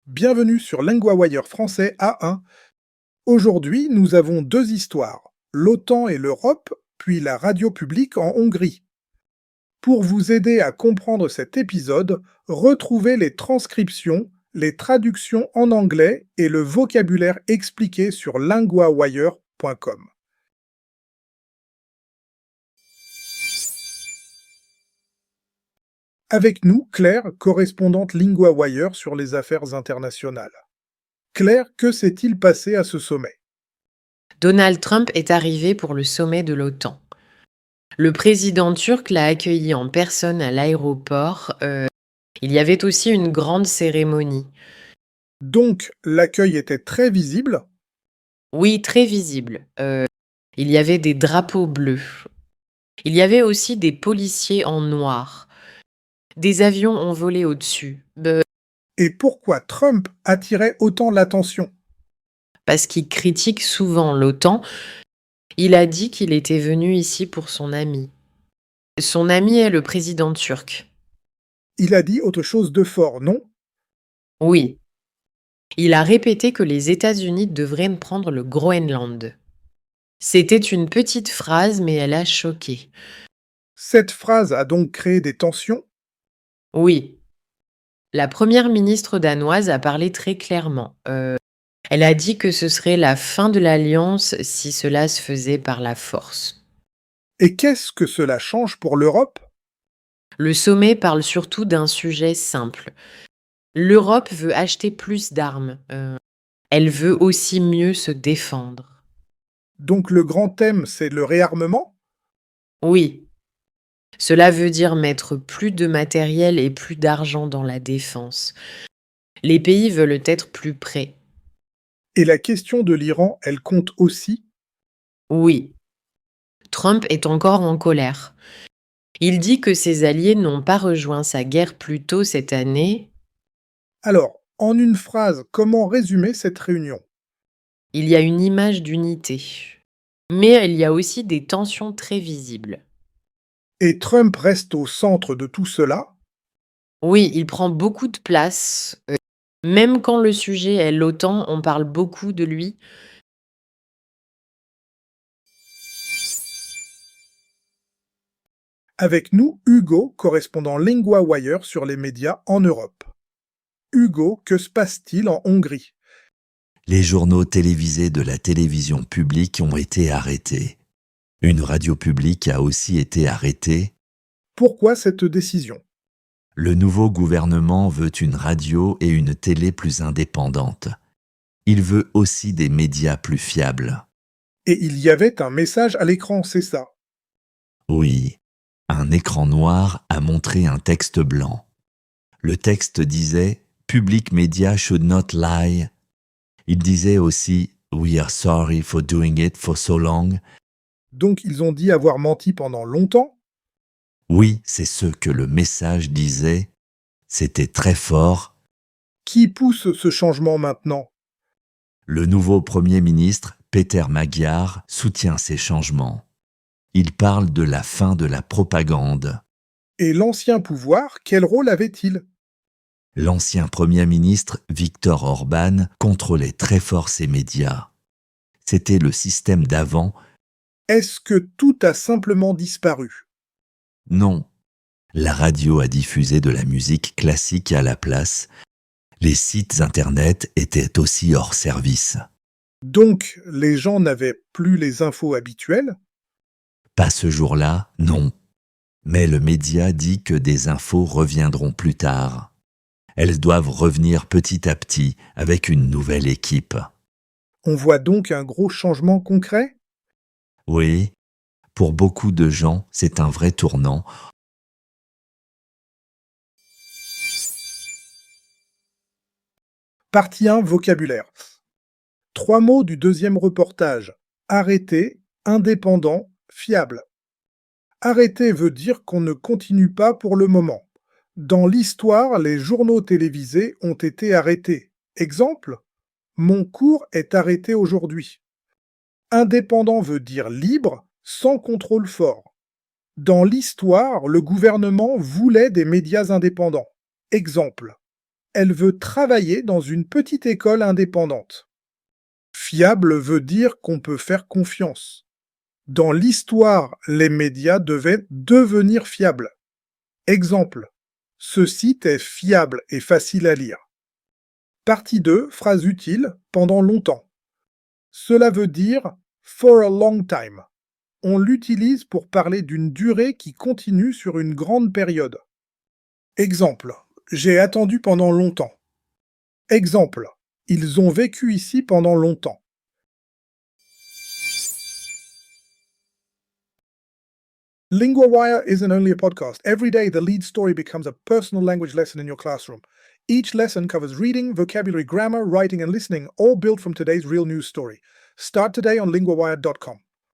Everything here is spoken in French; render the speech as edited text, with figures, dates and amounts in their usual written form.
Bienvenue sur LinguaWire français A1. Aujourd'hui, nous avons deux histoires, l'OTAN et l'Europe, puis la radio publique en Hongrie. Pour vous aider à comprendre cet épisode, retrouvez les transcriptions, les traductions en anglais et le vocabulaire expliqué sur linguawire.com. Avec nous, Claire, correspondante LinguaWire sur les affaires internationales. Claire, que s'est-il passé à ce sommet? Donald Trump est arrivé pour le sommet de l'OTAN. Le président turc l'a accueilli en personne à l'aéroport. Il y avait aussi une grande cérémonie. Donc, l'accueil était très visible. Oui, très visible. Il y avait des drapeaux bleus. Il y avait aussi des policiers en noir. Des avions ont volé au-dessus. Et pourquoi Trump attirait autant l'attention? Parce qu'il critique souvent l'OTAN. Il a dit qu'il était venu ici pour son ami. Son ami est le président turc. Il a dit autre chose de fort, non? Oui. Il a répété que les États-Unis devraient prendre le Groenland. C'était une petite phrase, mais elle a choqué. Cette phrase a donc créé des tensions? Oui. La première ministre danoise a parlé très clairement. Elle a dit que ce serait la fin de l'alliance si cela se faisait par la force. Et qu'est-ce que cela change pour l'Europe? Le sommet parle surtout d'un sujet simple. L'Europe veut acheter plus d'armes. Elle veut aussi mieux se défendre. Donc le grand thème, c'est le réarmement? Oui. Cela veut dire mettre plus de matériel et plus d'argent dans la défense. Les pays veulent être plus près. Et la question de l'Iran, elle compte aussi? Oui. Trump est encore en colère. Il dit que ses alliés n'ont pas rejoint sa guerre plus tôt cette année. Alors, en une phrase, comment résumer cette réunion? Il y a une image d'unité. Mais il y a aussi des tensions très visibles. Et Trump reste au centre de tout cela? Oui, il prend beaucoup de place. Même quand le sujet est l'OTAN, on parle beaucoup de lui. Avec nous, Hugo, correspondant LinguaWire sur les médias en Europe. Hugo, que se passe-t-il en Hongrie? Les journaux télévisés de la télévision publique ont été arrêtés. Une radio publique a aussi été arrêtée. Pourquoi cette décision? Le nouveau gouvernement veut une radio et une télé plus indépendantes. Il veut aussi des médias plus fiables. Et il y avait un message à l'écran, c'est ça? Oui, un écran noir a montré un texte blanc. Le texte disait « Public media should not lie ». Il disait aussi « We are sorry for doing it for so long ». Donc ils ont dit avoir menti pendant longtemps? Oui, c'est ce que le message disait. C'était très fort. Qui pousse ce changement maintenant? Le nouveau Premier ministre, Peter Magyar, soutient ces changements. Il parle de la fin de la propagande. Et l'ancien pouvoir, quel rôle avait-il? L'ancien Premier ministre, Viktor Orban, contrôlait très fort ces médias. C'était le système d'avant. Est-ce que tout a simplement disparu? Non. La radio a diffusé de la musique classique à la place. Les sites internet étaient aussi hors service. Donc les gens n'avaient plus les infos habituelles? Pas ce jour-là, non. Mais le média dit que des infos reviendront plus tard. Elles doivent revenir petit à petit avec une nouvelle équipe. On voit donc un gros changement concret? Oui, pour beaucoup de gens, c'est un vrai tournant. Partie 1, vocabulaire. 3 mots du deuxième reportage. Arrêté, indépendant, fiable. Arrêter veut dire qu'on ne continue pas pour le moment. Dans l'histoire, les journaux télévisés ont été arrêtés. Exemple, mon cours est arrêté aujourd'hui. Indépendant veut dire libre, sans contrôle fort. Dans l'histoire, le gouvernement voulait des médias indépendants. Exemple. Elle veut travailler dans une petite école indépendante. Fiable veut dire qu'on peut faire confiance. Dans l'histoire, les médias devaient devenir fiables. Exemple. Ce site est fiable et facile à lire. Partie 2, phrase utile, pendant longtemps. Cela veut dire for a long time. On l'utilise pour parler d'une durée qui continue sur une grande période. Exemple. J'ai attendu pendant longtemps. Exemple. Ils ont vécu ici pendant longtemps. LinguaWire isn't only a podcast. Every day, the lead story becomes a personal language lesson in your classroom. Each lesson covers reading, vocabulary, grammar, writing, and listening, all built from today's real news story. Start today on linguawire.com.